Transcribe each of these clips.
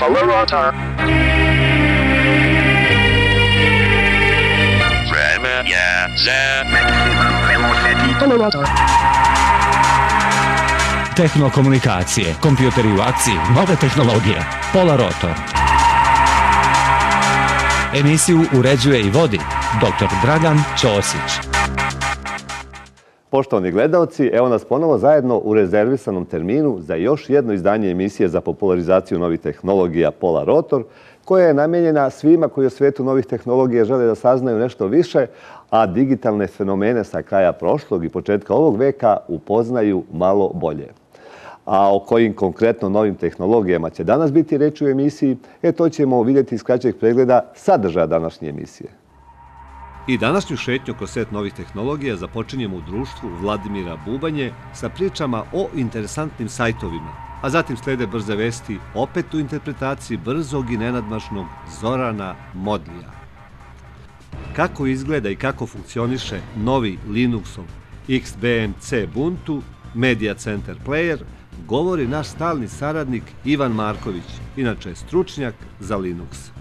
Polarotor. Vreme je za Polarotor. Tehnokomunikacije, kompjuteri u akciji, nove tehnologije. Polarotor. Emisiju uređuje i vodi dr. Dragan Ćosić. Poštovani gledalci, evo nas ponovo zajedno u rezervisanom terminu za još jedno izdanje emisije za popularizaciju novih tehnologija Polarotor, koja je namijenjena svima koji u svijetu novih tehnologija žele da saznaju nešto više, a digitalne fenomene sa kraja prošlog i početka ovog veka upoznaju malo bolje. A o kojim konkretno novim tehnologijama će danas biti reći u emisiji, to ćemo vidjeti iz kraćeg pregleda sadržaja današnje emisije. I današnju šetnju kroz svijet novih tehnologija započinjemo u društvu Vladimira Bubanje sa pričama o interesantnim sajtovima, a zatim slede brze vesti opet u interpretaciji brzog i nenadmašnog Zorana Modlija. Kako izgleda i kako funkcioniše novi Linuxov XBMC Ubuntu Media Center Player, govori naš stalni saradnik Ivan Marković, inače stručnjak za Linux.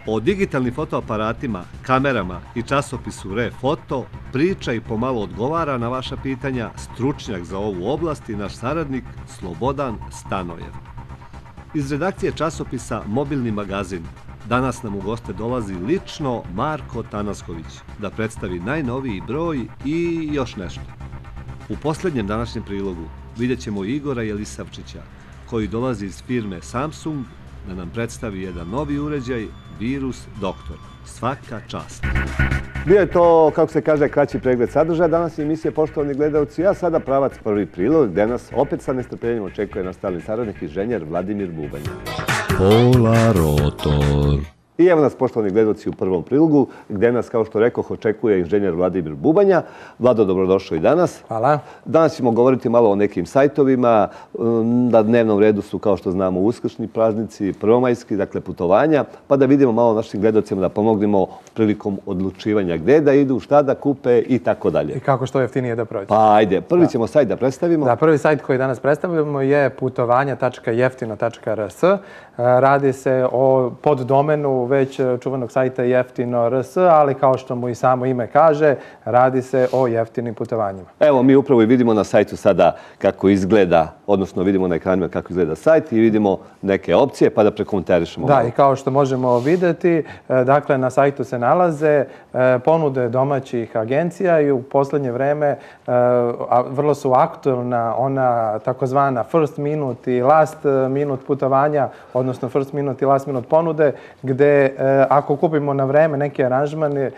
O digitalnim fotoaparatima, kamerama i časopisu ReFoto priča i pomalo odgovara na vaša pitanja stručnjak za ovu oblast i naš saradnik Slobodan Stanojev. Iz redakcije časopisa Mobilni magazin danas nam u goste dolazi lično Marko Tanasković da predstavi najnoviji broj i još nešto. U posljednjem današnjem prilogu vidjet ćemo Igora Jelisavčića, koji dolazi iz firme Samsung da nam predstavi jedan novi uređaj, Virus Doktor. Svaka čast. Bio je to, kako se kaže, kraći pregled sadržaja današnje emisije, poštovani gledalci, a sada pravac prvi prilog, gde nas opet sa nestrpljenjem očekuje naš stalni saradnik, inženjer Vladimir Bubanje. Polarotor. I evo nas, poštovani gledalci, u prvom prilogu, gde nas, kao što rekoh, očekuje inženjer Vladimir Bubanja. Vlado, dobrodošao i danas. Hvala. Danas ćemo govoriti malo o nekim sajtovima. Na dnevnom redu su, kao što znamo, uskršnji praznici, prvomajski, dakle putovanja, pa da vidimo malo našim gledalcima, da pomognemo prilikom odlučivanja gde da idu, šta da kupe i tako dalje. I kako što jeftinije da prođe. Pa ajde, prvi ćemo sajt da predstavimo. Da, prvi sajt koji danas predstavljamo je putovanja.jeftino.rs. Radi se o poddomenu već čuvanog sajta Jeftino.rs, ali kao što mu i samo ime kaže, radi se o jeftinim putovanjima. Evo, mi upravo i vidimo na sajtu sada kako izgleda, odnosno vidimo na ekranima kako izgleda sajt i vidimo neke opcije, pa da prekomentarišemo. Da, i kao što možemo vidjeti, dakle, na sajtu se nalaze ponude domaćih agencija i u posljednje vreme vrlo su aktualna ona takozvana first minute i last minute putovanja, odnosno first minute i last minute ponude, gde ako kupimo na vreme neke aranžmane,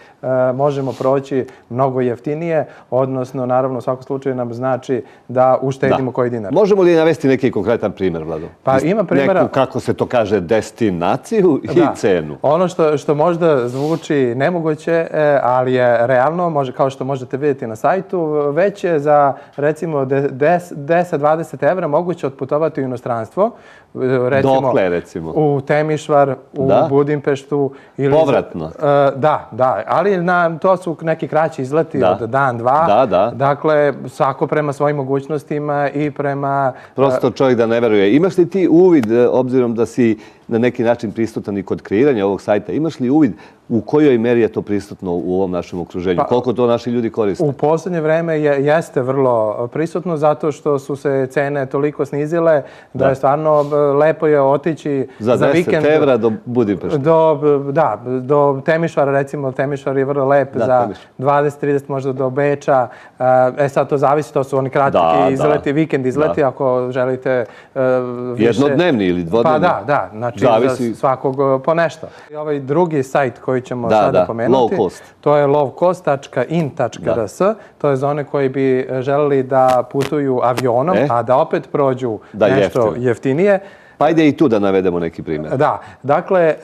možemo proći mnogo jeftinije, odnosno, naravno, u svakom slučaju nam znači da uštedimo koji dinar. Možemo li navesti neki konkretan primjer, Vlado? Pa ima primjera... Neku, kako se to kaže, destinaciju i cenu. Ono što možda zvuči nemoguće, ali je realno, kao što možete vidjeti na sajtu, već je za, recimo, 10-20 evra moguće otputovati u inostranstvo. Dokle, recimo? U Temišvar, u Budimpeštu. Povratno? Da, ali to su neki kraći izleti od dan, dva. Dakle, svako prema svojim mogućnostima i prema... Prosto čovjek da ne veruje. Imaš li ti uvid, obzirom da si na neki način prisutan i kod kreiranja ovog sajta, imaš li uvid u kojoj meri je to prisutno u ovom našem okruženju? Koliko to naši ljudi koriste? U posljednje vreme jeste vrlo prisutno zato što su se cene toliko snizile da je stvarno lepo je otići za vikend. Za 10 evra do Budimpešta. Do Temišvara, recimo. Temišvar je vrlo lep za 20-30, možda do Beča. Sad to zavisi, to su oni kratki izleti, vikend izleti, ako želite više. Jednodnevni ili dvodnevni? Pa da, znači za svakog po nešto. I ovaj drugi sajt koji ćemo sada pomenuti, to je lowcost.in.rs. To je za one koji bi želeli da putuju avionom, a da opet prođu nešto jeftinije. Pa ajde i tu da navedemo neki primjer. Da, dakle,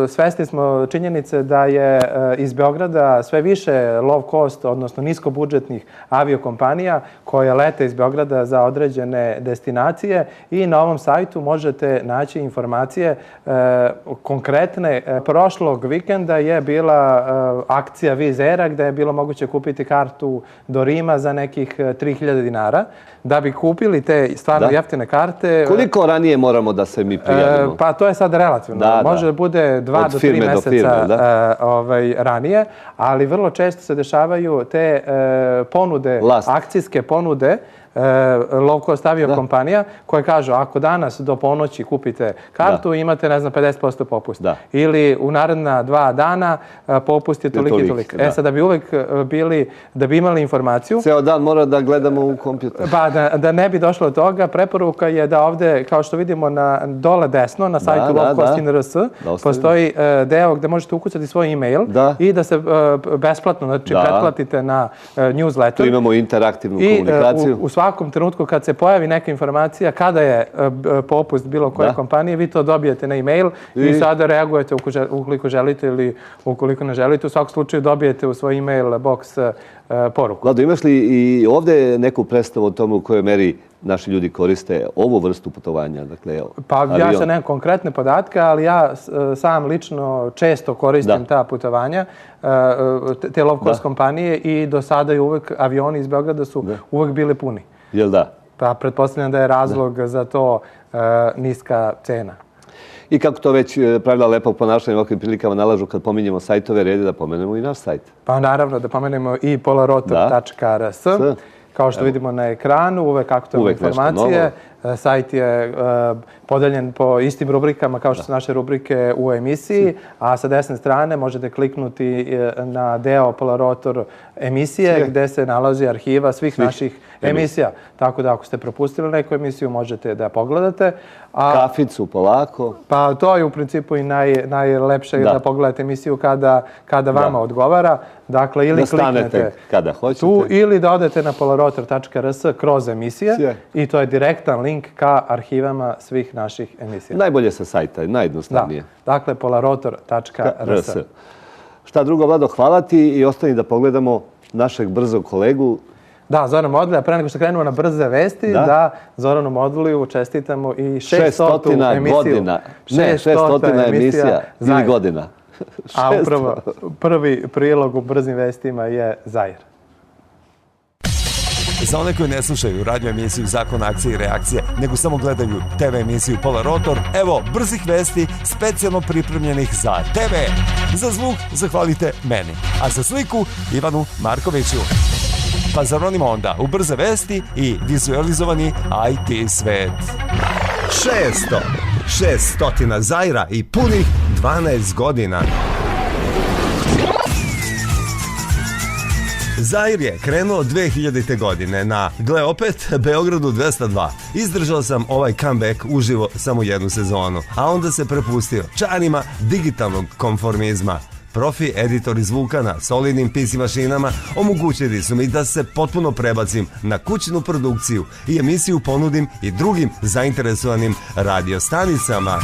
svesni smo činjenice da je iz Beograda sve više low cost, odnosno niskobudžetnih aviokompanija koje lete iz Beograda za određene destinacije i na ovom sajtu možete naći informacije konkretne. Prošlog vikenda je bila akcija Vizera gde je bilo moguće kupiti kartu do Rima za nekih 3000 dinara. Da bi kupili te stvarno jeftine karte... Koliko ranije moramo moramo da se mi prijavimo? Pa to je sad relativno. Da, može da bude 2 do 3 meseca ranije, ali vrlo često se dešavaju te ponude, akcijske ponude, low cost avio kompanija koje kažu ako danas do ponoći kupite kartu imate, ne znam, 50% popusta. Ili u naredna 2 dana popust je toliko. Sad da bi uvek da bi imali informaciju. Ceo dan mora da gledamo u kompjuter. Pa da ne bi došlo do toga, preporuka je da ovde, kao što vidimo dole desno na sajtu lovecostin.rs postoji deo gde možete ukucati svoj e-mail i da se besplatno, znači pretplatite na newsletter. Tu imamo interaktivnu komunikaciju. U svakom trenutku kad se pojavi neka informacija kada je popust bilo koje kompanije, vi to dobijete na e-mail i sada reagujete ukoliko želite ili ukoliko ne želite. U svakom slučaju dobijete u svoj e-mail box poruku. Vlado, imaš li i ovde neku predstavu o tome u kojoj meri naši ljudi koriste ovu vrstu putovanja? Pa ja sam nemam konkretne podatke, ali ja sam lično često koristim ta putovanja, te low cost kompanije i do sada je uvek avioni iz Beograda su uvek bili puni. Jel da? Pa pretpostavljam da je razlog za to niska cena. I kako to već pravila lepog ponašanja u ovakvim prilikama nalažu kad pominjemo sajtove, red je da pomenemo i naš sajt. Pa naravno da pomenemo i polarotor.rs. Kao što vidimo na ekranu, uvek aktualne informacije. Sajt je podeljen po istim rubrikama kao što su naše rubrike u emisiji, a sa desne strane možete kliknuti na deo Polarotor emisije gde se nalazi arhiva svih naših emisija. Tako da ako ste propustili neku emisiju možete da pogledate. Kaficu polako. Pa to je u principu i najlepše da pogledate emisiju kada vama odgovara. Dakle, ili kliknete tu ili da odete na polarotor.rs kroz emisije i to je direktan link ka arhivama svih naših emisija. Najbolje sa sajta, najjednostavnije. Dakle, polarotor.rs. Šta drugo, Vlado, hvala ti i ostani da pogledamo našeg brzog kolegu. Da, Zoran Modulja, pre nego što krenemo na brze vesti, da Zoranu Modulju čestitamo i 600. emisiju. Ne, 600 emisija ili godina. A upravo prvi prilog u brzim vestima je Zair. Za one koji ne slušaju radio emisiju Zakon akcije i reakcije, nego samo gledaju TV emisiju Pola Rotor, evo brzih vesti specijalno pripremljenih za TV. Za zvuk zahvalite meni, a za sliku Ivanu Markoviću. Pa zaronimo onda u brze vesti i vizualizovani IT svet. 600 Zaira i punih 12 godina. Zair je krenuo 2000. godine na, gle opet, Beogradu 202. Izdržao sam ovaj comeback uživo samo jednu sezonu, a onda se prepustio čarima digitalnog konformizma. Profi editori zvuka na solidnim PC mašinama omogućili su mi da se potpuno prebacim na kućnu produkciju i emisiju ponudim i drugim zainteresovanim radiostanicama.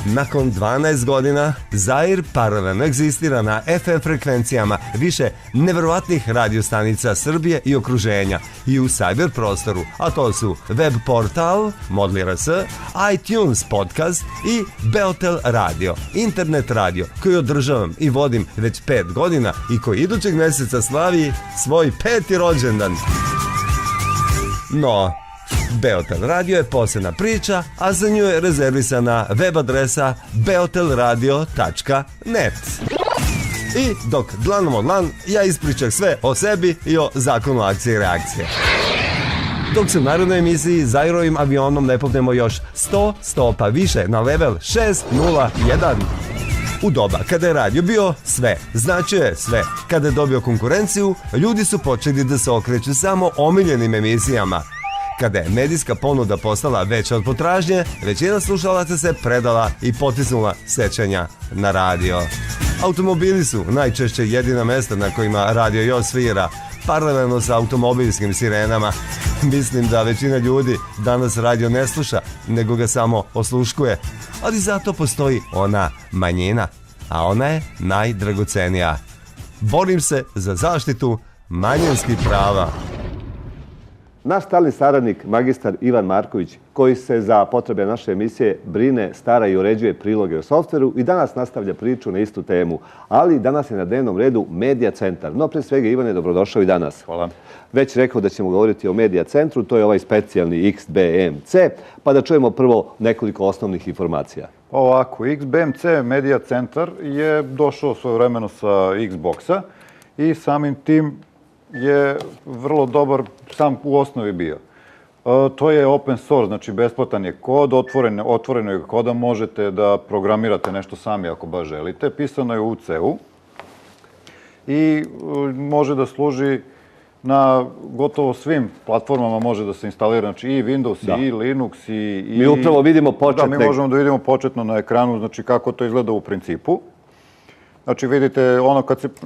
Nakon 12 godina, Zair paralelno egzistira na FM frekvencijama više neverovatnih radiostanica Srbije i okruženja i u cyber prostoru, a to su web portal, Modli.rs, iTunes podcast i Beotel radio, internet radio koji održavam i vodim već 5 godina i koji idućeg mjeseca slavi svoj 5. rođendan. No, Beotel radio je posebna priča, a za nju je rezervisana web adresa beotelradio.net. I dok dlanom od dlan, ja ispričam sve o sebi i o zakonu akcije i reakcije. Dok se u narodnoj emisiji Zairovim avionom ne popnemo još 100 stopa više na level 601. U doba kada je radio bio sve, znači je sve. Kada je dobio konkurenciju, ljudi su počeli da se okreću samo omiljenim emisijama. Kada je medijska ponuda postala veća od potražnje, većina slušalaca se predala i potisnula sećanja na radio. Automobili su najčešće jedina mesta na kojima radio još svira, paralelno sa automobilskim sirenama. Mislim da većina ljudi danas radio ne sluša, nego ga samo osluškuje. Ali zato postoji ona manjina, a ona je najdragocenija. Borim se za zaštitu manjinskih prava. Naš stalni saradnik, magistar Ivan Marković, koji se za potrebe naše emisije brine, stara i uređuje priloge o softveru i danas nastavlja priču na istu temu. Ali danas je na dnevnom redu Medija centar. No, pre svega, Ivane, dobrodošao i danas. Hvala. Već rekao da ćemo govoriti o Medija centru, to je ovaj specijalni XBMC, pa da čujemo prvo nekoliko osnovnih informacija. Ovako, XBMC Medija centar je došao svojevremeno sa Xboxa i samim tim je vrlo dobar sam u osnovi bio. To je open source, znači besplatan je kod, otvorenog koda možete da programirate nešto sami ako baš želite. Pisano je u C-u i može da služi na gotovo svim platformama, može da se instalira, znači i Windows, i Linux, i... Mi upravo vidimo početne... Da, mi možemo da vidimo početno na ekranu, znači kako to izgleda u principu. Znači, vidite,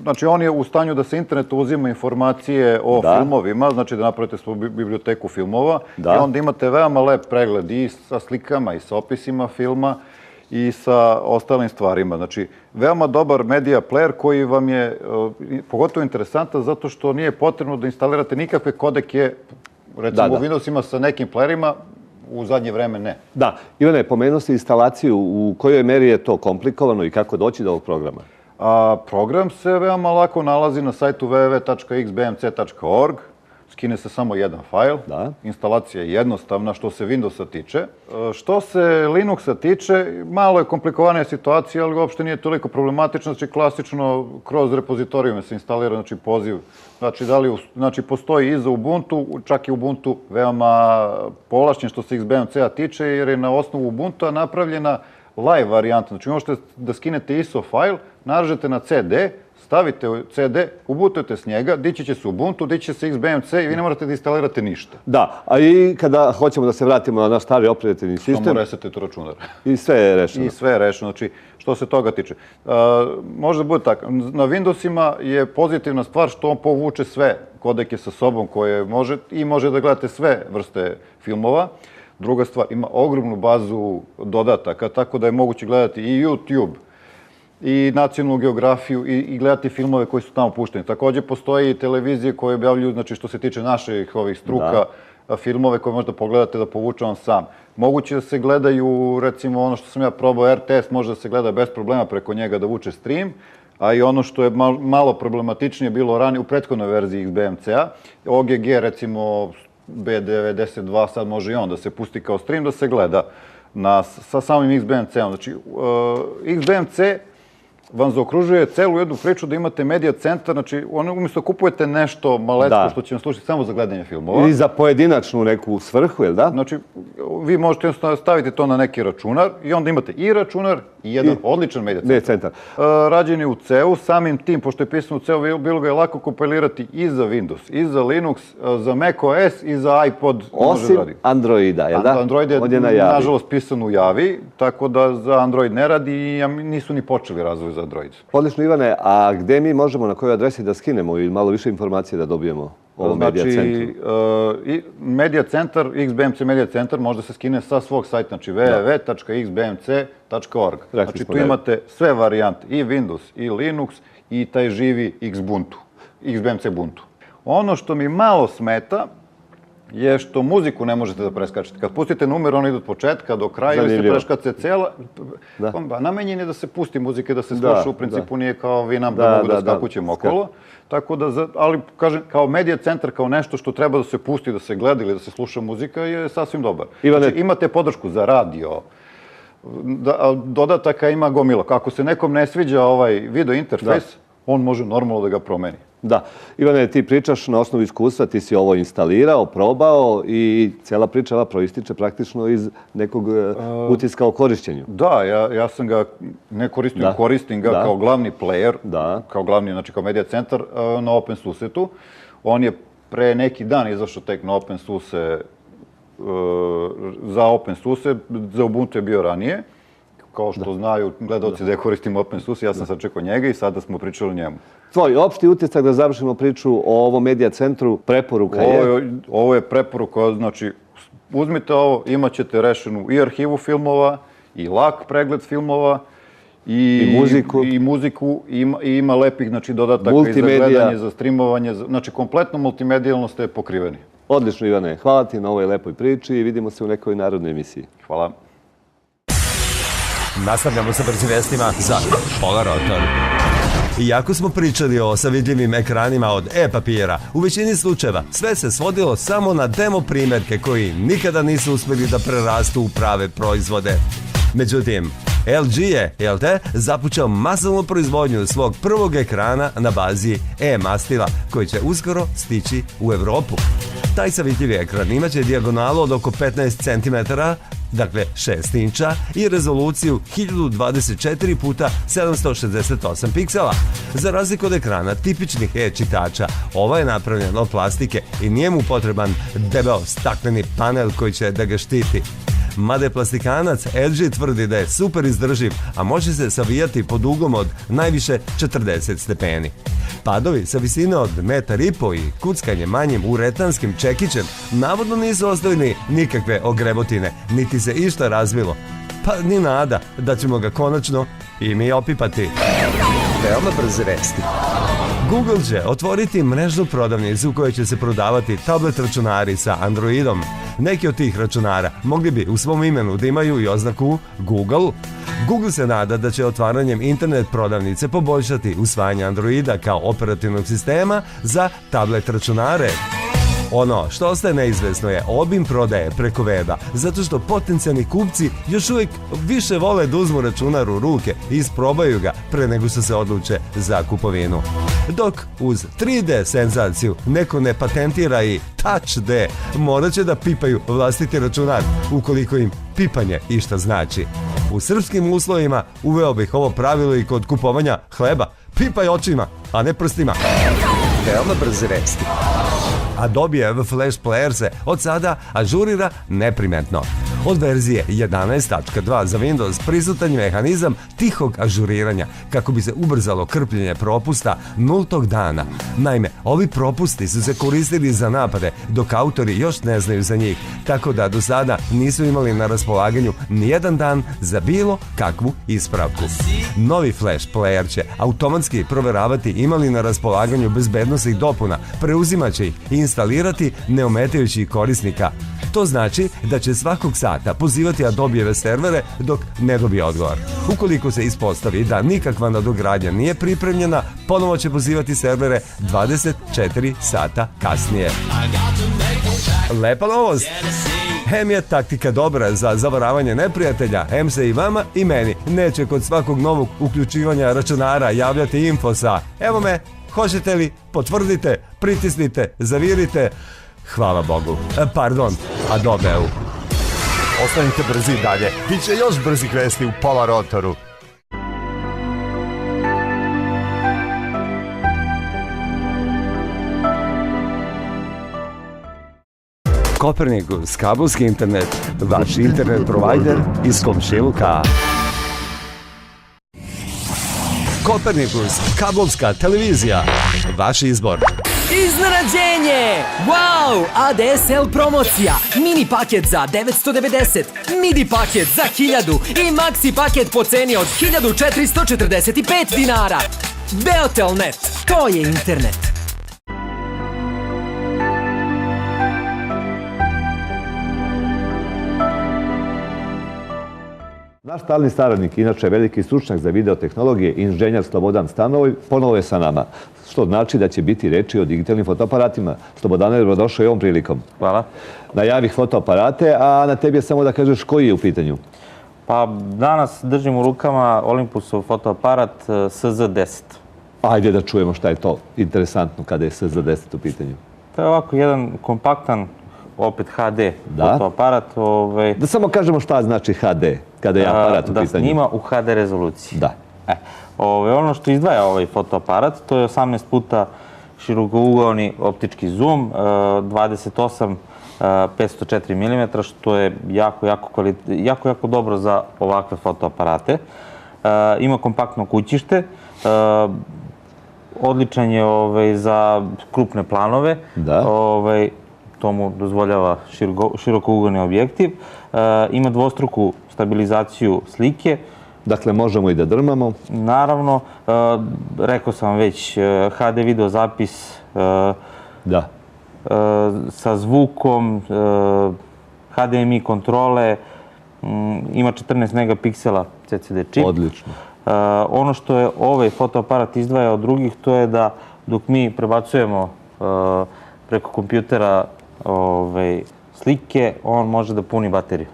znači, on je u stanju da se internetu uzima informacije o filmovima, znači da napravite svoju biblioteku filmova i onda imate veoma lep pregled i sa slikama i sa opisima filma i sa ostalim stvarima. Znači, veoma dobar media player koji vam je pogotovo interesantan zato što nije potrebno da instalirate nikakve kodeke, recimo u Windowsima sa nekim playerima, u zadnje vreme ne. Da, Ivane, pomenuo si instalaciju, u kojoj meri je to komplikovano i kako doći do ovog programa? Program se veoma lako nalazi na sajtu www.xbmc.org. Skine se samo jedan fajl. Instalacija je jednostavna što se Windowsa tiče. Što se Linuxa tiče, malo je komplikovanija situacija, ali uopšte nije toliko problematično. Znači, klasično kroz repozitorijume se instalira, znači, poziv. Znači, postoji i za Ubuntu, čak i Ubuntu veoma povlašćen što se XBMC-a tiče, jer je na osnovu Ubuntu napravljena live varijanta. Znači, možete da skinete ISO fajl, naražete na CD, stavite CD, ubutujete s njega, dići će se Ubuntu, dići će se XBMC i vi ne morate da instalirate ništa. Da, a i kada hoćemo da se vratimo na naš stari operativni sistem... Samo resetujete računar. I sve je rešeno. I sve je rešeno, znači, što se toga tiče. Može da bude tako. Na Windowsima je pozitivna stvar što on povuče sve kodeke sa sobom koje može i može da gledate sve vrste filmova. Druga stvar, ima ogromnu bazu dodataka, tako da je moguće gledati i YouTube, i nacionalnu geografiju, i gledati filmove koji su tamo pušteni. Takođe, postoje i televizije koje objavljuju, znači što se tiče naših ovih struka, filmove koje možda pogledate da povuče on sam. Moguće da se gledaju, recimo ono što sam ja probao, RTS može da se gleda bez problema preko njega da vuče stream, a i ono što je malo problematičnije bilo ranije u prethodnoj verziji XBMC-a, OGG, recimo, B92, sad može i on da se pusti kao stream, da se gleda sa samim XBMC-om. Znači, XBMC vam zaokružuje celu jednu priču da imate medija centar, znači, umjesto kupujete nešto malecko što će vam služiti samo za gledanje filmova. Ili za pojedinačnu neku svrhu, jel da? Znači, vi možete jednostavno staviti to na neki računar i onda imate i računar i jedan odličan medija centar. Rađen je u C-u, samim tim, pošto je pisano u C-u, bilo ga je lako kompilirati i za Windows, i za Linux, za macOS i za iPod. Osim Androida, jel da? Android je, nažalost, pisan u Javi, tako da za Android ne radi i nisu ni počeli razvoj za Android. Odlično, Ivane, a gde mi možemo, na kojoj adresi da skinemo ili malo više informacije da dobijemo o Medija centru? Znači, Medija centar, XBMC Medija centar može da se skine sa svog sajta, znači www.xbmc.org. Znači, tu imate sve varijante, i Windows, i Linux, i taj živi XBMC Ubuntu. Ono što mi malo smeta je što muziku ne možete da preskačete. Kad pustite numer, ono ide od početka do kraja ili se preškace cela. Namenjen je da se pusti muzike, da se sluša, u principu nije kao vi nam da mogu da skakućemo okolo. Tako da, ali kažem, kao medija centar, kao nešto što treba da se pusti, da se gleda ili da se sluša muzika je sasvim dobar. Znači, imate podršku za radio, dodataka ima gomila. Ako se nekom ne sviđa ovaj video interfejs, on može normalno da ga promeni. Da. Ivane, ti pričaš na osnovu iskustva, ti si ovo instalirao, probao i cijela priča ova proističe praktično iz nekog utiska o korišćenju. Da, ja sam ga ne koristio, koristim ga kao glavni player, kao glavni, znači kao medija centar na OpenSUSE-u. On je pre neki dan izašao tek na OpenSUSE, za OpenSUSE, za Ubuntu je bio ranije. Kao što znaju gledalci da koristim OpenSUSE, ja sam sad čekao njega i sada smo pričali o njemu. Tvoj opšti utisak da završimo priču o ovom medija centru, preporuka je? Ovo je preporuka, znači uzmite ovo, imat ćete rešenu i arhivu filmova, i lak pregled filmova, i muziku, i ima lepih dodataka i za gledanje, za streamovanje, znači kompletno multimedijalno ste pokriveni. Odlično, Ivane. Hvala ti na ovoj lepoj priči i vidimo se u nekoj narodnoj emisiji. Hvala. Nastavljamo sa brzim vestima za Pola Rotor. Iako smo pričali o savidljivim ekranima od e-papira, u većini slučajeva sve se svodilo samo na demo primjerke koji nikada nisu uspjeli da prerastu u prave proizvode. Međutim, LG je, započeo masovnu proizvodnju svog prvog ekrana na bazi e-mastila, koji će uskoro stići u Evropu. Taj savitljivi ekran imaće dijagonalu od oko 15 cm, dakle 6 inča, i rezoluciju 1024 x 768 piksela. Za razliku od ekrana tipičnih e-čitača, ovaj je napravljen od plastike i nije mu potreban debeo stakleni panel koji će da ga štiti. Mada je plastikanac, LG tvrdi da je super izdrživ, a može se savijati pod uglom od najviše 40 stepeni. Padovi sa visine od 1,5 m i kuckanje manjim uretanskim čekićem navodno nisu ostavili nikakve ogrebotine, niti se išta razvilo. Pa ni nada da ćemo ga konačno i mi opipati. Veoma brze vesti. Google će otvoriti mrežnu prodavnicu u kojoj će se prodavati tablet računari sa Androidom. Neki od tih računara mogli bi u svom imenu da imaju i oznaku Google. Google se nada da će otvaranjem internet prodavnice poboljšati usvajanje Androida kao operativnog sistema za tablet računare. Ono što ostaje neizvesno je obim prodaje preko weba, zato što potencijalni kupci još uvijek više vole da uzmu računar u ruke i isprobaju ga pre nego što se odluče za kupovinu. Dok uz 3D senzaciju neko ne patentira i Touch D, morat će da pipaju vlastiti računar, ukoliko im pipanje išta znači. U srpskim uslovima uveo bih ovo pravilo i kod kupovanja hleba. Pipaj očima, a ne prstima. Veoma brze vesti. Adobe Flash Player se od sada ažurira neprimetno. Od verzije 11.2 za Windows prisutan je mehanizam tihog ažuriranja kako bi se ubrzalo krpljenje propusta nultog dana. Naime, ovi propusti su se koristili za napade dok autori još ne znaju za njih, tako da do sada nisu imali na raspolaganju nijedan dan za bilo kakvu ispravku. Novi Flash Player će automatski proveravati imali na raspolaganju bezbednosnih dopuna, preuzimaće ih i instalirati ne ometajući korisnika. To znači da će svakog sata pozivati Adobe-eve servere dok ne dobije odgovor. Ukoliko se ispostavi da nikakva nadogradnja nije pripremljena, ponovo će pozivati servere 24 sata kasnije. Lepa novost! Hem je taktika dobra za zavaravanje neprijatelja, hem se i vama i meni neće kod svakog novog uključivanja računara javljati info sa "Evo me, hoćete li, potvrdite, pritisnite, zavirite." Hvala Bogu. Pardon, Adobe-u. Ostanite brzi dalje. Biće još brzih vesti u Pola Rotoru. Kopernikus, kabelski internet, vaš internet provajder iz komšiluka. Kopernikus, kabelska televizija. Vaš izbor. Iznenađenje! Wow! ADSL promocija! Mini paket za 990, midi paket za 1000 i maxi paket po ceni od 1445 dinara. Beotelnet, to je internet. Naš stalni saradnik, inače veliki stručnjak za videotehnologije, inženjer Slobodan Stanovoj, ponovo je sa nama. Što znači da će biti reči o digitalnim fotoaparatima. Slobodane, dobrodošao i ovom prilikom. Hvala. Najavi fotoaparate, a na tebi je samo da kažeš koji je u pitanju. Pa danas držim u rukama Olympusov fotoaparat SZ10. Ajde da čujemo šta je to interesantno kada je SZ10 u pitanju. To je ovako jedan kompaktan, opet HD fotoaparat. Da samo kažemo šta znači HD kada je aparat u pitanju. Da snima u HD rezoluciji. Da. Ono što izdvaja ovaj fotoaparat, to je 18 puta širokougaoni optički zoom, 28 504 mm, što je jako dobro za ovakve fotoaparate. Ima kompaktno kućište, odličan je za krupne planove, to mu dozvoljava širokougaoni objektiv, ima dvostruku stabilizaciju slike. Dakle, možemo i da drmamo. Naravno, rekao sam vam već, HD video zapis, sa zvukom, HDMI kontrole, ima 14 megapiksela CCD čip. Odlično. Ono što je ovaj fotoaparat izdvaja od drugih, to je da dok mi prebacujemo preko kompjutera slike, on može da puni bateriju.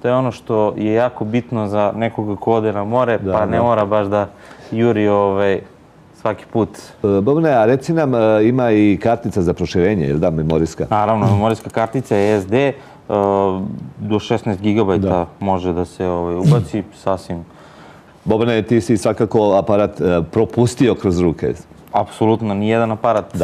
To je ono što je jako bitno za nekoga ko ode na more, pa ne mora baš da juri svaki put. Bobne, a reci nam, ima i kartica za proširenje, je li da, memorijska? Naravno, memorijska kartica je SD, do 16 GB može da se ubaci, sasvim. Bobne, ti si svakako aparat propustio kroz ruke. Apsolutno, nijedan aparat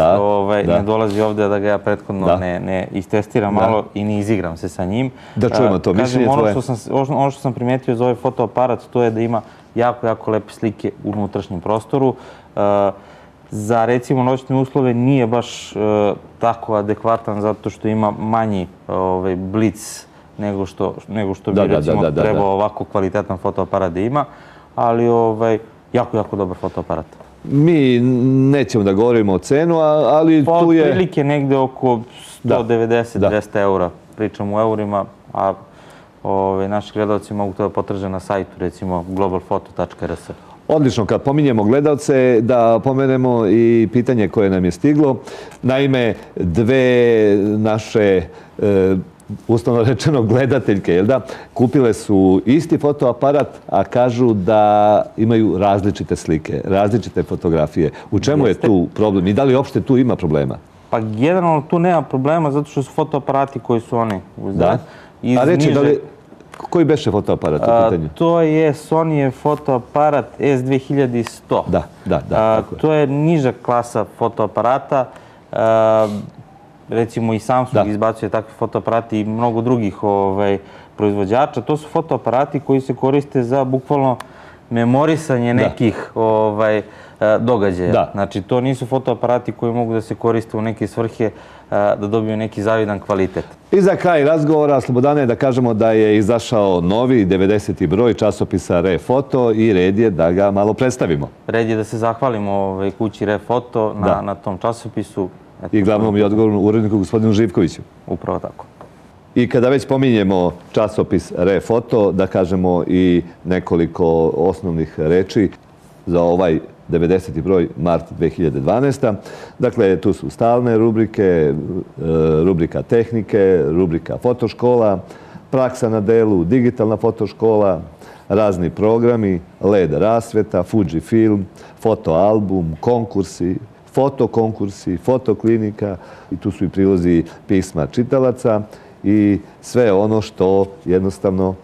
ne dolazi ovdje da ga ja prethodno ne istestiram malo i ne izigram se sa njim. Da čujemo to mišljenje tvoje. Ono što sam primetio za ovaj fotoaparat, to je da ima jako, jako lepe slike u unutrašnjem prostoru. Za, recimo, noćne uslove nije baš tako adekvatan zato što ima manji blic nego što bi, recimo, trebao ovako kvalitetan fotoaparat da ima, ali jako, jako dobar fotoaparat. Mi nećemo da govorimo o cenu, ali tu je... Otprilike negde oko 190-200 eura, pričam u eurima, a naši gledalci mogu to da potraže na sajtu, recimo globalfoto.rs. Odlično, kad pominjemo gledalce, da pomenemo i pitanje koje nam je stiglo. Naime, dve naše uslovno rečeno gledateljke, jel da, kupile su isti fotoaparat, a kažu da imaju različite slike, različite fotografije. U čemu je tu problem i da li uopšte tu ima problema? Pa generalno tu nema problema zato što su fotoaparati koji su oni uzeli. A reći, koji beše fotoaparat u pitanju? To je Sonyjev fotoaparat S2100. Da. To je niža klasa fotoaparata. Recimo i Samsung izbacuje takve fotoaparati i mnogo drugih proizvođača. To su fotoaparati koji se koriste za bukvalno memorisanje nekih događaja. Znači, to nisu fotoaparati koji mogu da se koriste u neke svrhe da dobiju neki zavidan kvalitet. I za kraj razgovora, Slobodane, da kažemo da je izašao novi 90. broj časopisa ReFoto i red je da ga malo predstavimo. Red je da se zahvalimo kući ReFoto na tom časopisu. I glavnom i odgovornom uredniku gospodinu Živkoviću. Upravo tako. I kada već pominjemo časopis ReFoto, da kažemo i nekoliko osnovnih reči za ovaj 90. broj mart 2012. Dakle, tu su stalne rubrike, rubrika tehnike, rubrika fotoškola, praksa na delu, digitalna fotoškola, razni programi, LED rasveta, Fuji film, fotoalbum, konkursi, fotokonkursi, fotoklinika i tu su i prilozi pisma čitalaca i sve ono što jednostavno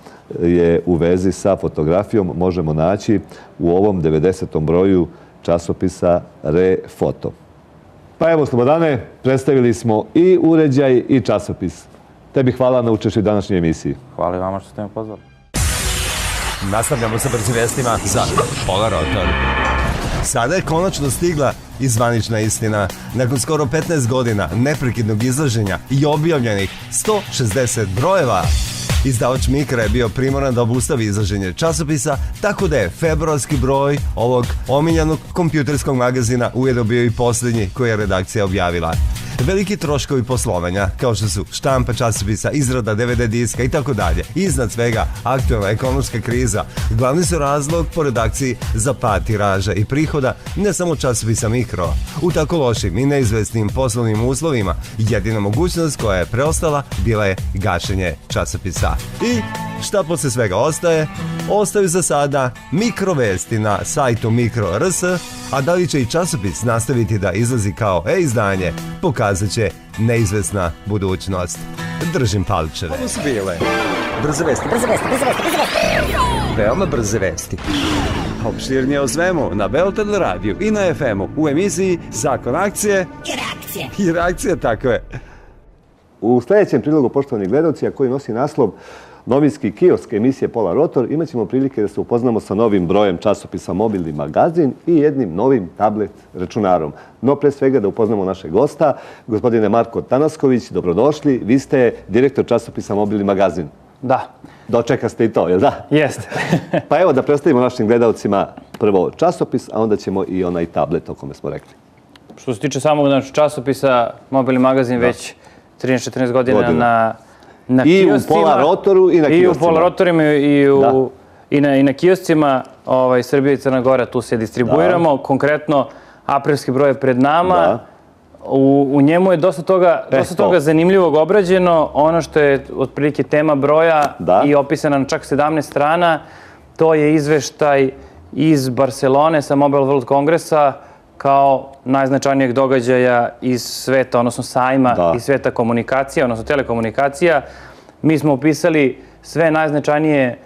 je u vezi sa fotografijom možemo naći u ovom 90. broju časopisa ReFoto. Pa evo, Slobodane, predstavili smo i uređaj i časopis. Tebi hvala na učešću u današnjoj emisiji. Hvala i vama što ste me pozvali. Nastavljamo sa brzim vestima za Polarotor. Sada je konačno stigla i zvanična istina. Nakon skoro 15 godina neprekidnog izlaženja i objavljenih 160 brojeva, izdavač Mikra je bio primoran da obustavi izlaženje časopisa, tako da je februarski broj ovog omiljenog kompjuterskog magazina ujedno bio i posljednji koji je redakcija objavila. Veliki troškovi poslovanja, kao što su štampa časopisa, izrada DVD diska i tako dalje, iznad svega aktualna ekonomska kriza, glavni su razlog po redakciji za pad tiraža i prihoda ne samo časopisa Mikro. U tako lošim i neizvesnim poslovnim uslovima jedina mogućnost koja je preostala bila je gašenje časopisa. I šta posle svega ostaje? Ostaju za sada mikrovesti na sajtu Mikro.rs, a da li će i časopis nastaviti da izlazi kao e-izdanje, pokazat će neizvesna budućnost. Držim palčeve. Ovo su bile brze vesti. Veoma brze vesti. Opširnije o svemu na Beograd radiju i na FM-u u emisiji Zakon akcije i reakcije, tako je. U sljedećem prilogu, poštovani gledalci, a koji nosi naslov novinski kiosk emisije Polarotor, imat ćemo prilike da se upoznamo sa novim brojem časopisa Mobilni magazin i jednim novim tablet računarom. No, pre svega da upoznamo našeg gosta, gospodine Marko Tanasković, dobrodošli. Vi ste direktor časopisa Mobilni magazin. Da. Dočeka ste i to, jel da? Jeste. Pa evo da predstavimo našim gledalcima prvo časopis, a onda ćemo i onaj tablet o kome smo rekli. što se tiče samog časopisa, mobilni magazin već 13-14 godina na I kioscima. u Polarotoru i na kioscima. I u Polarotorima i na kioscima Srbija i Crna Gora, tu se distribuiramo. Konkretno, aprilski broj je pred nama. U njemu je dosta toga zanimljivog obrađeno. Ono što je otprilike tema broja i opisana na čak 17 strana, to je izveštaj iz Barcelone sa Mobile World Kongresa kao najznačajnijeg događaja iz sveta, odnosno sajma iz sveta komunikacija, odnosno telekomunikacija. Mi smo upisali sve najznačajnije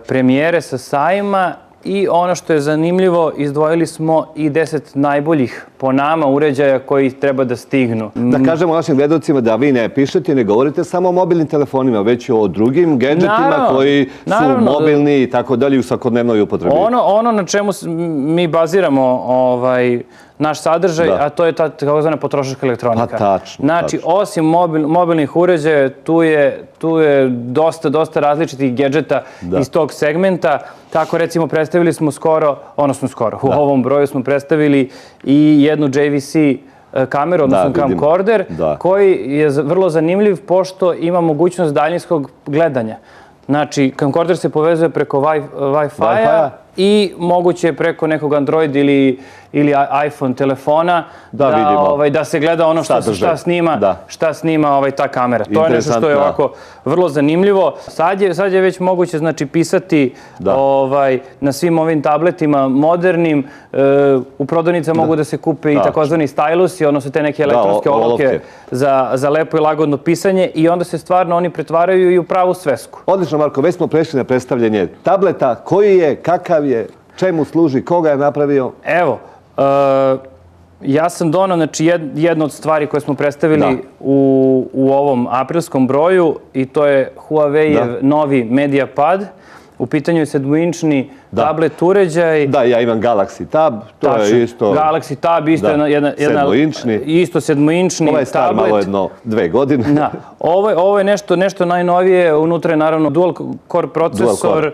premijere sa sajma i ono što je zanimljivo, izdvojili smo i 10 najboljih po nama uređaja koji treba da stignu. Da kažemo našim gledalcima da vi ne pišete, ne govorite samo o mobilnim telefonima, već o drugim gadgetima koji su mobilni i tako dalje u svakodnevnoj upotrebi. Ono na čemu mi baziramo naš sadržaj, a to je ta takozvana potrošačka elektronika. Pa tačno. Znači, osim mobilnih uređaja, tu je dosta različitih gadžeta iz tog segmenta. Tako, recimo, predstavili smo u ovom broju smo predstavili i jednu JVC kameru, odnosno camcorder, koji je vrlo zanimljiv pošto ima mogućnost daljinskog gledanja. Znači, camcorder se povezuje preko Wi-Fi-a i moguće je preko nekog Android ili iPhone telefona da se gleda ono šta snima ta kamera. To je nešto što je ovako vrlo zanimljivo. Sad je već moguće pisati na svim ovim tabletima modernim. U prodavnicama mogu da se kupe i takozvani stylusi, odnosno te neke elektronske olovke za lepo i lagodno pisanje i onda se stvarno oni pretvaraju i u pravu svesku. Odlično, Marko, već smo prešli na predstavljanje tableta. Koji je, kakav je, čemu služi, koga je napravio? Evo, ja sam donao jednu od stvari koje smo predstavili u ovom aprilskom broju i to je Huawei novi MediaPad. U pitanju je 7-inčni tablet uređaj. Da, ja imam Galaxy Tab, to je isto... Galaxy Tab, isto isto 7-inčni tablet. Ovaj je star malo 2 godine. Da, ovo je nešto najnovije, unutra je naravno dual core procesor,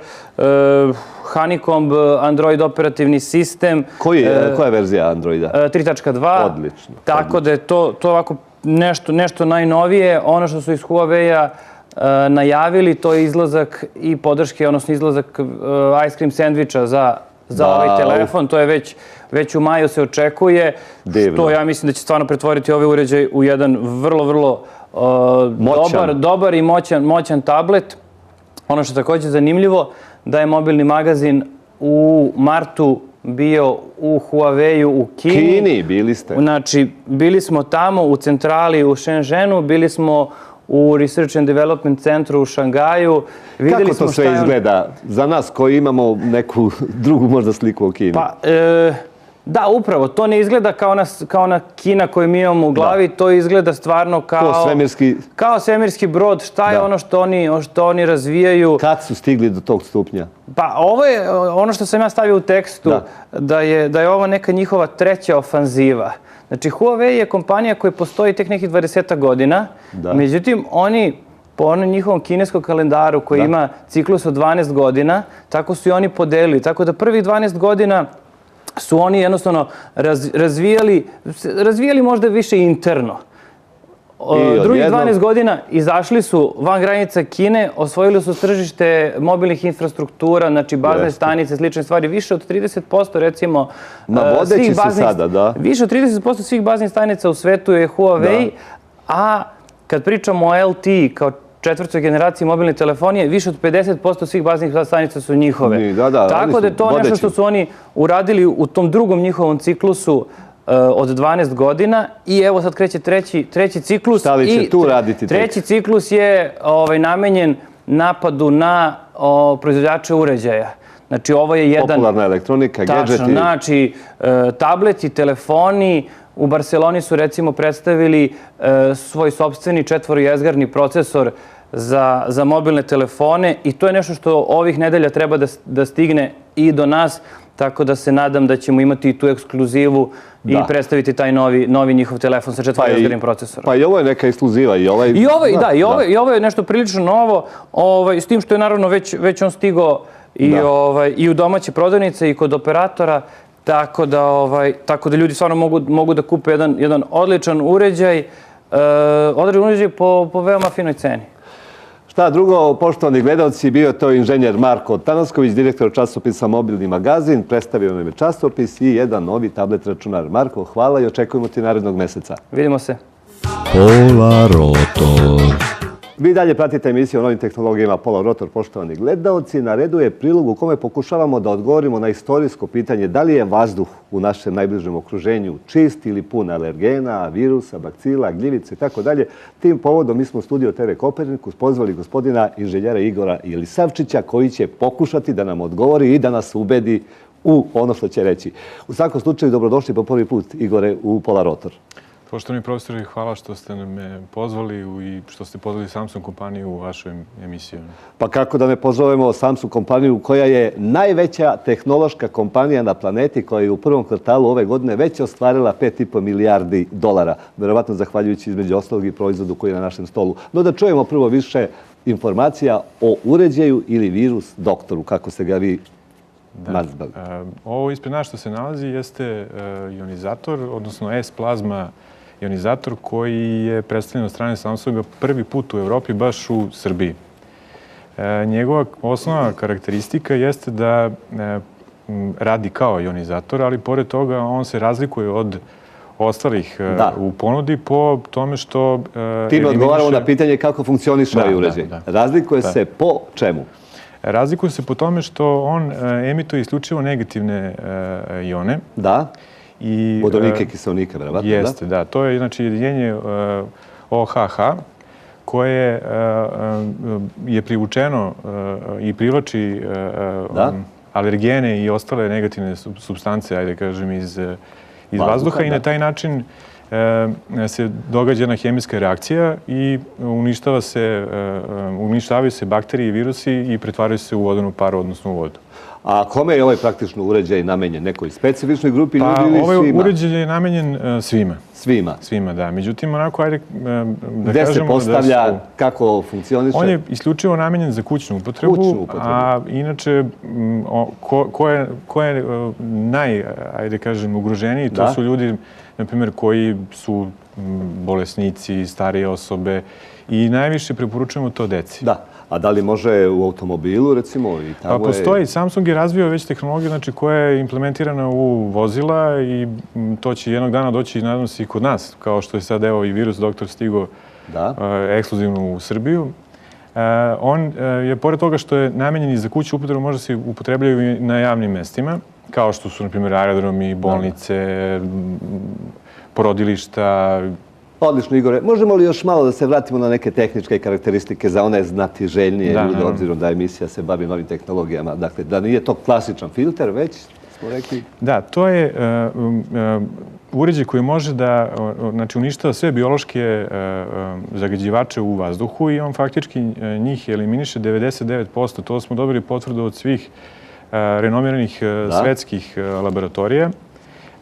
Honeycomb Android operativni sistem. Koja je verzija Androida? 3.2. Odlično. Tako da je to ovako nešto najnovije. Ono što su iz Huawei-a najavili, to je izlazak i podrške, odnosno izlazak ice cream sandviča za ovaj telefon. To je već u maju se očekuje. Što ja mislim da će stvarno pretvoriti ovaj uređaj u jedan vrlo dobar i moćan tablet. Ono što je također zanimljivo, da je mobilni magazin u martu bio u Huawei-u u Kini. Kini bili ste. Znači, bili smo tamo u centrali u Shenzhenu, bili smo u Research and Development centru u Šangaju. Kako to sve izgleda za nas koji imamo neku drugu možda sliku o Kini? Pa, da, upravo. To ne izgleda kao ona Kina koju mi imamo u glavi. To izgleda stvarno kao svemirski brod. Šta je ono što oni razvijaju? Kad su stigli do tog stupnja? Pa, ovo je ono što sam ja stavio u tekstu, da je ovo neka njihova treća ofanziva. Znači, Huawei je kompanija koja postoji tek nekih 20 godina, međutim, oni po onom njihovom kineskom kalendaru koji ima ciklus od 12 godina, tako su i oni podelili. Tako da prvih 12 godina su oni jednostavno razvijali možda više interno. Drugih 12 godina izašli su van granica Kine, osvojili su tržište mobilnih infrastruktura, znači bazne stanice, slične stvari. Više od 30% recimo više od 30% svih baznih stanica u svetu je Huawei, a kad pričamo o LTE kao četvrtoj generaciji mobilne telefonije, više od 50% svih baznih stanica su njihove. Tako da je to nešto što su oni uradili u tom drugom njihovom ciklusu od 12 godina i evo sad kreće treći ciklus. Da li će tu raditi tek? Treći ciklus je namenjen napadu na proizvođače uređaja. Znači ovo je jedan... Popularna elektronika, gadžeti. Tačno, znači tableti, telefoni. U Barceloni su recimo predstavili svoj sopstveni četvorojezgarni procesor za mobilne telefone i to je nešto što ovih nedelja treba da stigne i do nas. Tako da se nadam da ćemo imati i tu ekskluzivu i predstaviti taj novi njihov telefon sa četvorojezgarnim procesorom. Pa i ovo je neka ekskluziva. I ovo je nešto prilično novo, s tim što je naravno već on stigao i u domaće prodavnice i kod operatora. tako da ljudi stvarno mogu da kupe jedan odličan uređaj po veoma finoj ceni. Šta drugo, poštovani gledalci, bio to inženjer Marko Tanasković, direktor časopisa Mobilni magazin, predstavio nam je časopis i jedan novi tablet računar. Marko, hvala i očekujemo ti narednog meseca. Vidimo se. Polarotor. Vi dalje pratite emisiju o novim tehnologijama Polarotor, poštovani gledalci. Na redu je prilog u kome pokušavamo da odgovorimo na istorijsko pitanje da li je vazduh u našem najbližem okruženju čist ili pun alergena, virusa, bakcila, gljivice i tako dalje. Tim povodom mi smo u studiju TV Kopernikus pozvali gospodina inženjera Igora Jelisavčića koji će pokušati da nam odgovori i da nas ubedi u ono što će reći. U svakom slučaju, dobrodošli po prvi put, Igore, u Polarotor. Poštovani profesori, hvala što ste me pozvali i što ste pozvali Samsung kompaniju u vašu emisiju. Pa kako da ne pozovemo Samsung kompaniju koja je najveća tehnološka kompanija na planeti koja je u prvom kvartalu ove godine već ostvarila 5,5 milijardi dolara. Verovatno zahvaljujući između ostalog i proizvodu koji je na našem stolu. No da čujemo prvo više informacija o uređaju ili virus doktoru, kako ste ga vi nazvali. Ovo ispred nas što se nalazi jeste ionizator, odnosno S-plazma ionizator koji je predstavljen od strane Samsunga prvi put u Evropi, baš u Srbiji. Njegova osnovna karakteristika jeste da radi kao ionizator, ali pored toga on se razlikuje od ostalih u ponudi po tome što... Time odgovaramo na pitanje kako funkcioniše ovaj uređaj. Razlikuje se po čemu? Razlikuje se po tome što on emituje isključivo negativne ione. Da. Vodonike, kiseonike, verovatno. Jeste, da. To je znači jedinjenje OHH koje je privučeno i privlači alergene i ostale negativne supstance, ajde kažem, iz vazduha i na taj način se događa jedna hemijska reakcija i uništavaju se bakterije i virusi i pretvaraju se u vodenu paru, odnosno u vodu. A kome je ovaj praktično uređaj namenjen? Nekoj specifičnoj grupi ljudi ili svima? Ovaj uređaj je namenjen svima. Svima? Svima, da. Međutim, onako, ajde da kažemo... Gde se postavlja, kako funkcioniše? On je isključivo namenjen za kućnu upotrebu, a inače, ko je ajde kažem, ugroženiji, to su ljudi, na primjer, koji su bolesnici, starije osobe i najviše preporučujemo to deci. Da. A da li može u automobilu, recimo? Pa postoji. Samsung je razvio već tehnologiju koja je implementirana u vozila i to će jednog dana doći, nadam se, i kod nas, kao što je sad evo i virus doktor stigao ekskluzivno u Srbiju. On je, pored toga što je namenjen i za kuću upotrebu, može se upotrebljaju i na javnim mestima, kao što su, na primjer, aerodromi, bolnice, porodilišta. Odlično, Igore. Možemo li još malo da se vratimo na neke tehničke karakteristike za one znatiželjnije ljude, obzirom da emisija se bavi novim tehnologijama? Dakle, da nije to klasičan filter, već smo rekli... Da, to je uređaj koji može da uništava sve biološke zagađivače u vazduhu i on faktički njih eliminiše 99%. To smo dobili potvrdu od svih renomiranih svetskih laboratorija.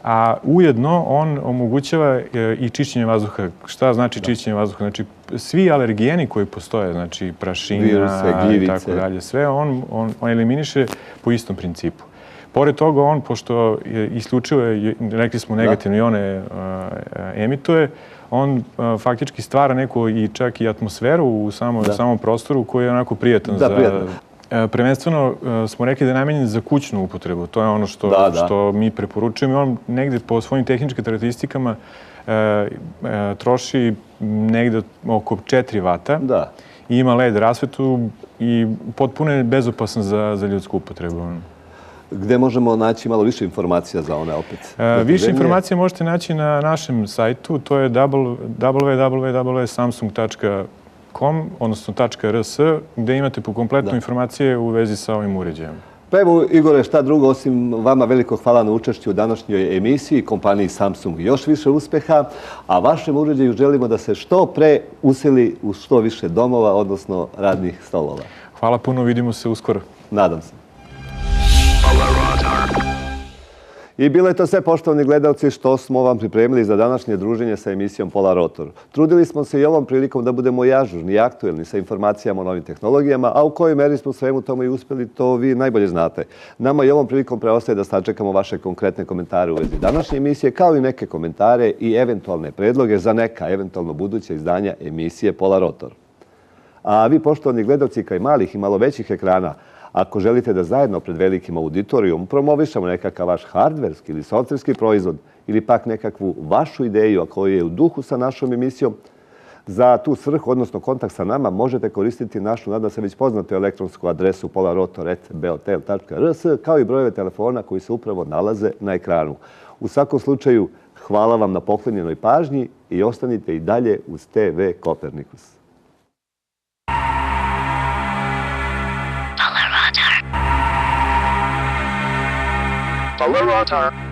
A ujedno on omogućava i čišćenje vazduha. Šta znači čišćenje vazduha? Znači, svi alergeni koji postoje, znači prašina i tako dalje, sve on eliminiše po istom principu. Pored toga, on, pošto isključivo, rekli smo, negativne ione emituje, on faktički stvara neku i čak i atmosferu u samom prostoru koji je onako prijatan za... Prvenstveno smo rekli da je namenjen za kućnu upotrebu. To je ono što mi preporučujemo i on negde po svojim tehničkim karakteristikama troši negde oko 4 vata. Ima LED rasvetu i potpuno je bezopasan za ljudsku upotrebu. Gde možemo naći malo više informacija za one opet? Više informacija možete naći na našem sajtu. To je www.samsung.com, odnosno .rs, gde imate po kompletnu informacije u vezi sa ovim uređajem. Pa evo, Igore, šta drugo, osim vama veliko hvala na učešću u današnjoj emisiji, kompaniji Samsung još više uspeha, a vašem uređaju želimo da se što pre useli u što više domova, odnosno radnih stolova. Hvala puno, vidimo se uskoro. Nadam se. I bilo je to sve, poštovani gledalci, što smo vam pripremili za današnje druženje sa emisijom Pola Rotor. Trudili smo se i ovom prilikom da budemo i ažurni i aktuelni sa informacijama o novim tehnologijama, a u kojoj meri smo svemu tome i uspjeli, to vi najbolje znate. Nama i ovom prilikom preostaje da sačekamo vaše konkretne komentare u vezi današnje emisije, kao i neke komentare i eventualne predloge za neka eventualno buduća izdanja emisije Pola Rotor. A vi, poštovani gledalci, kao i malih i malo većih ekrana, ako želite da zajedno pred velikim auditorijom promovišemo nekakav vaš hardverski ili softverski proizvod ili pak nekakvu vašu ideju, a koja je u duhu sa našom emisijom, za tu svrhu, odnosno kontakt sa nama, možete koristiti našu, nadam se već poznatu elektronsku adresu polarotor@beotel.rs, kao i brojeve telefona koji se upravo nalaze na ekranu. U svakom slučaju, hvala vam na poklonjenoj pažnji i ostanite i dalje uz TV Kopernikus. Polar Rotor.